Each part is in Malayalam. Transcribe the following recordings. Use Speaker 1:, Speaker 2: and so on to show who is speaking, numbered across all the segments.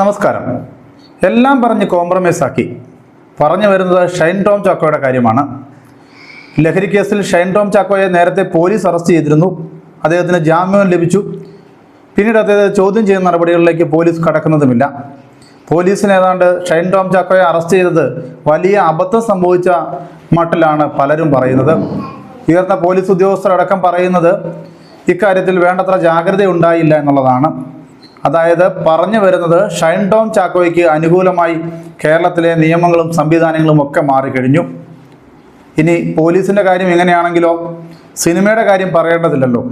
Speaker 1: നമസ്കാരം. എല്ലാം പറഞ്ഞ് കോംപ്രമൈസ് ആക്കി പറഞ്ഞു വരുന്നത് ഷൈൻ ടോം ചാക്കോയുടെ കാര്യമാണ്. ലഹരി കേസിൽ ഷൈൻ ടോം ചാക്കോയെ നേരത്തെ പോലീസ് അറസ്റ്റ് ചെയ്തിരുന്നു. അദ്ദേഹത്തിന് ജാമ്യം ലഭിച്ചു. പിന്നീട് അദ്ദേഹത്തെ ചോദ്യം ചെയ്യുന്ന നടപടികളിലേക്ക് പോലീസ് കടക്കുന്നതുമില്ല. പോലീസിന് ഏതാണ്ട് ഷൈൻ ടോം ചാക്കോയെ അറസ്റ്റ് ചെയ്തത് വലിയ അബദ്ധം സംഭവിച്ച മട്ടിലാണ് പലരും പറയുന്നത്. ഉയർന്ന പോലീസ് ഉദ്യോഗസ്ഥരടക്കം പറയുന്നത് ഇക്കാര്യത്തിൽ വേണ്ടത്ര ജാഗ്രത ഉണ്ടായില്ല എന്നുള്ളതാണ്. അതായത് പറഞ്ഞു വരുന്നത് ഷൈൻ ടോം ചാക്കോയ്ക്ക് അനുകൂലമായി കേരളത്തിലെ നിയമങ്ങളും സംവിധാനങ്ങളും ഒക്കെ മാറിക്കഴിഞ്ഞു. ഇനി പോലീസിൻ്റെ കാര്യം എങ്ങനെയാണെങ്കിലോ സിനിമയുടെ കാര്യം പറയേണ്ടതില്ലല്ലോ.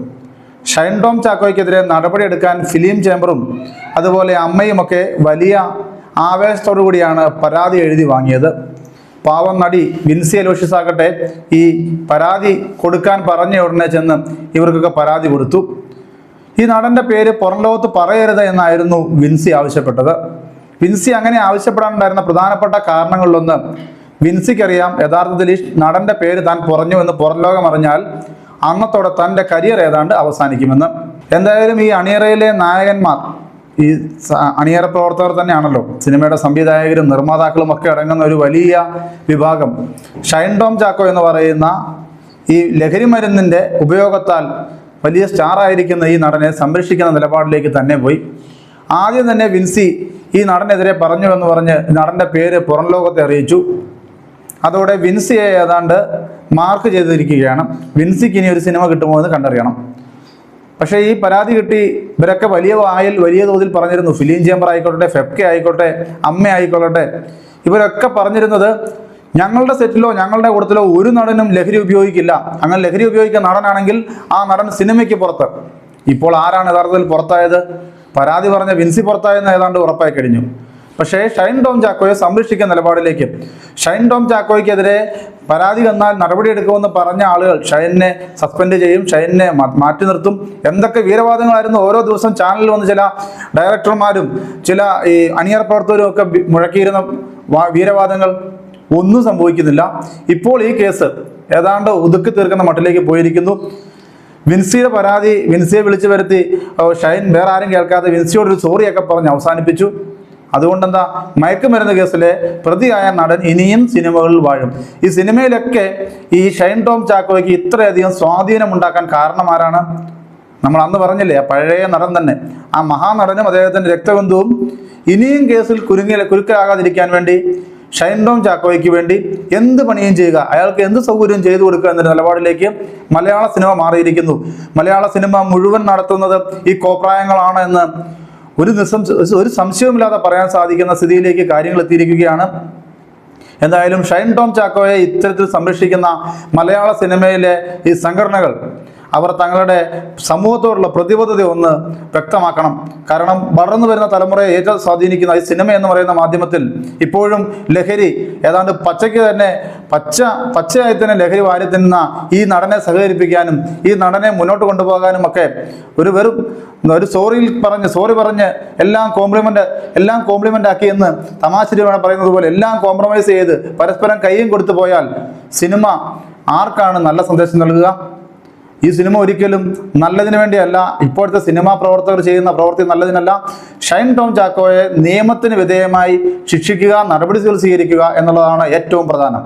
Speaker 1: ഷൈൻ ടോം ചാക്കോയ്ക്കെതിരെ നടപടിയെടുക്കാൻ ഫിലിം ചേംബറും അതുപോലെ അമ്മയുമൊക്കെ വലിയ ആവേശത്തോടു കൂടിയാണ് പരാതി എഴുതി വാങ്ങിയത്. പാവം നടി വിൻസി അലോഷ്യസ് ആകട്ടെ ഈ പരാതി കൊടുക്കാൻ പറഞ്ഞ ഉടനെ ചെന്ന് ഇവർക്കൊക്കെ പരാതി കൊടുത്തു. ഈ നടൻ്റെ പേര് പുറം ലോകത്ത് പറയരുത് എന്നായിരുന്നു വിൻസി ആവശ്യപ്പെട്ടത്. വിൻസി അങ്ങനെ ആവശ്യപ്പെടാനുണ്ടായിരുന്ന പ്രധാനപ്പെട്ട കാരണങ്ങളിലൊന്ന്, വിൻസിക്കറിയാം യഥാർത്ഥത്തിൽ ഈ നടൻ്റെ പേര് താൻ പറഞ്ഞു എന്ന് പുറം ലോകം അറിഞ്ഞാൽ അന്നത്തോടെ തൻ്റെ കരിയർ ഏതാണ്ട് അവസാനിക്കുമെന്ന്. എന്തായാലും ഈ അണിയറയിലെ നായകന്മാർ, ഈ അണിയറ പ്രവർത്തകർ തന്നെയാണല്ലോ, സിനിമയുടെ സംവിധായകരും നിർമ്മാതാക്കളും ഒക്കെ അടങ്ങുന്ന ഒരു വലിയ വിഭാഗം ഷൈൻ ടോം ചാക്കോ എന്ന് പറയുന്ന ഈ ലഹരി മരുന്നിൻ്റെ ഉപയോഗത്താൽ വലിയ സ്റ്റാറായിരിക്കുന്ന ഈ നടനെ സംരക്ഷിക്കുന്ന നിലപാടിലേക്ക് തന്നെ പോയി. ആദ്യം തന്നെ വിൻസി ഈ നടനെതിരെ പറഞ്ഞു എന്ന് പറഞ്ഞ് നടൻ്റെ പേര് പുറം ലോകത്തെ അറിയിച്ചു. അതോടെ വിൻസിയെ ഏതാണ്ട് മാർക്ക് ചെയ്തിരിക്കുകയാണ്. വിൻസിക്ക് ഇനി ഒരു സിനിമ കിട്ടുമോ എന്ന് കണ്ടറിയണം. പക്ഷേ ഈ പരാതി കിട്ടി ഇവരൊക്കെ വലിയ തോതിൽ പറഞ്ഞിരുന്നു. ഫിലിം ചേംബർ ആയിക്കോട്ടെ, ഫെഫ്കെ ആയിക്കോട്ടെ, അമ്മ ആയിക്കോട്ടെ, ഇവരൊക്കെ പറഞ്ഞിരുന്നത് ഞങ്ങളുടെ സെറ്റിലോ ഞങ്ങളുടെ കൂട്ടത്തിലോ ഒരു നടനും ലഹരി ഉപയോഗിക്കില്ല. അങ്ങനെ ലഹരി ഉപയോഗിക്കുന്ന നടനാണെങ്കിൽ ആ നടൻ സിനിമയ്ക്ക് പുറത്ത്. ഇപ്പോൾ ആരാണ് യഥാർത്ഥത്തിൽ പുറത്തായത്? പരാതി പറഞ്ഞ വിൻസി പുറത്തായെന്ന് ഏതാണ്ട് ഉറപ്പായി കഴിഞ്ഞു. പക്ഷേ ഷൈൻ ടോം ചാക്കോയെ സംരക്ഷിക്കുന്ന നിലപാടിലേക്ക്, ഷൈൻ ടോം ചാക്കോയ്ക്കെതിരെ പരാതി വന്നാൽ നടപടിയെടുക്കുമെന്ന് പറഞ്ഞ ആളുകൾ ഷൈനെ സസ്പെൻഡ് ചെയ്യും, ഷൈനെ മാറ്റി നിർത്തും, എന്തൊക്കെ വീരവാദങ്ങളായിരുന്നു ഓരോ ദിവസം ചാനലിൽ വന്ന് ചില ഡയറക്ടർമാരും ചില ഈ അണിയറ പ്രവർത്തകരും ഒക്കെ മുഴക്കിയിരുന്ന വീരവാദങ്ങൾ. ഒന്നും സംഭവിക്കുന്നില്ല. ഇപ്പോൾ ഈ കേസ് ഏതാണ്ട് ഒതുക്കി തീർക്കുന്ന മട്ടിലേക്ക് പോയിരിക്കുന്നു. വിൻസിയുടെ പരാതി വിൻസിയെ വിളിച്ചു വരുത്തി ഷൈൻ വേറെ ആരും കേൾക്കാതെ വിൻസിയോടൊരു സോറിയൊക്കെ പറഞ്ഞ് അവസാനിപ്പിച്ചു. അതുകൊണ്ടെന്താ, മയക്കുമരുന്ന് കേസിലെ പ്രതിയായ നടൻ ഇനിയും സിനിമകളിൽ വാഴും. ഈ സിനിമയിലൊക്കെ ഈ ഷൈൻ ടോം ചാക്കോയ്ക്ക് ഇത്രയധികം സ്വാധീനമുണ്ടാക്കാൻ കാരണമാരാണ്? നമ്മൾ അന്ന് പറഞ്ഞില്ലേ, ആ പഴയ നടൻ തന്നെ, ആ മഹാനടനും അദ്ദേഹത്തിൻ്റെ രക്തബന്ധുവും ഇനിയും കേസിൽ കുരുക്കലാകാതിരിക്കാൻ വേണ്ടി ഷൈൻ ടോം ചാക്കോയ്ക്ക് വേണ്ടി എന്ത് പണിയും ചെയ്യുക, അയാൾക്ക് എന്ത് സൗകര്യം ചെയ്തു കൊടുക്കുക എന്നൊരു നിലപാടിലേക്ക് മലയാള സിനിമ മാറിയിരിക്കുന്നു. മലയാള സിനിമ മുഴുവൻ നടത്തുന്നത് ഈ കോപ്രായങ്ങളാണ് എന്ന് ഒരു സംശയവുമില്ലാതെ പറയാൻ സാധിക്കുന്ന സ്ഥിതിയിലേക്ക് കാര്യങ്ങൾ എത്തിയിരിക്കുകയാണ്. എന്തായാലും ഷൈൻ ടോം ചാക്കോയെ ഇത്തരത്തിൽ സംരക്ഷിക്കുന്ന മലയാള സിനിമയിലെ ഈ സംഘടനകൾ അവർ തങ്ങളുടെ സമൂഹത്തോടുള്ള പ്രതിബദ്ധത ഒന്ന് വ്യക്തമാക്കണം. കാരണം വളർന്നു വരുന്ന തലമുറയെ ഏറ്റവും സ്വാധീനിക്കുന്ന ഈ സിനിമ എന്ന് പറയുന്ന മാധ്യമത്തിൽ ഇപ്പോഴും ലഹരി ഏതാണ്ട് പച്ചയായി തന്നെ ലഹരി വാരി തിന്നുന്ന ഈ നടനെ സഹകരിപ്പിക്കാനും ഈ നടനെ മുന്നോട്ട് കൊണ്ടുപോകാനും ഒക്കെ ഒരു സോറി പറഞ്ഞ് എല്ലാം കോംപ്ലിമെൻ്റ് ആക്കി എന്ന് തമാശരിയാണ് പറയുന്നത് പോലെ എല്ലാം കോംപ്രമൈസ് ചെയ്ത് പരസ്പരം കൈയും കൊടുത്തു പോയാൽ സിനിമ ആർക്കാണ് നല്ല സന്ദേശം നൽകുക? ഈ സിനിമ ഒരിക്കലും നല്ലതിനു വേണ്ടിയല്ല. ഇപ്പോഴത്തെ സിനിമാ പ്രവർത്തകർ ചെയ്യുന്ന പ്രവൃത്തി നല്ലതിനല്ല. ഷൈൻ ടോം ചാക്കോയെ നിയമത്തിന് വിധേയമായി ശിക്ഷിക്കുക, നടപടികൾ സ്വീകരിക്കുക എന്നുള്ളതാണ് ഏറ്റവും പ്രധാനം.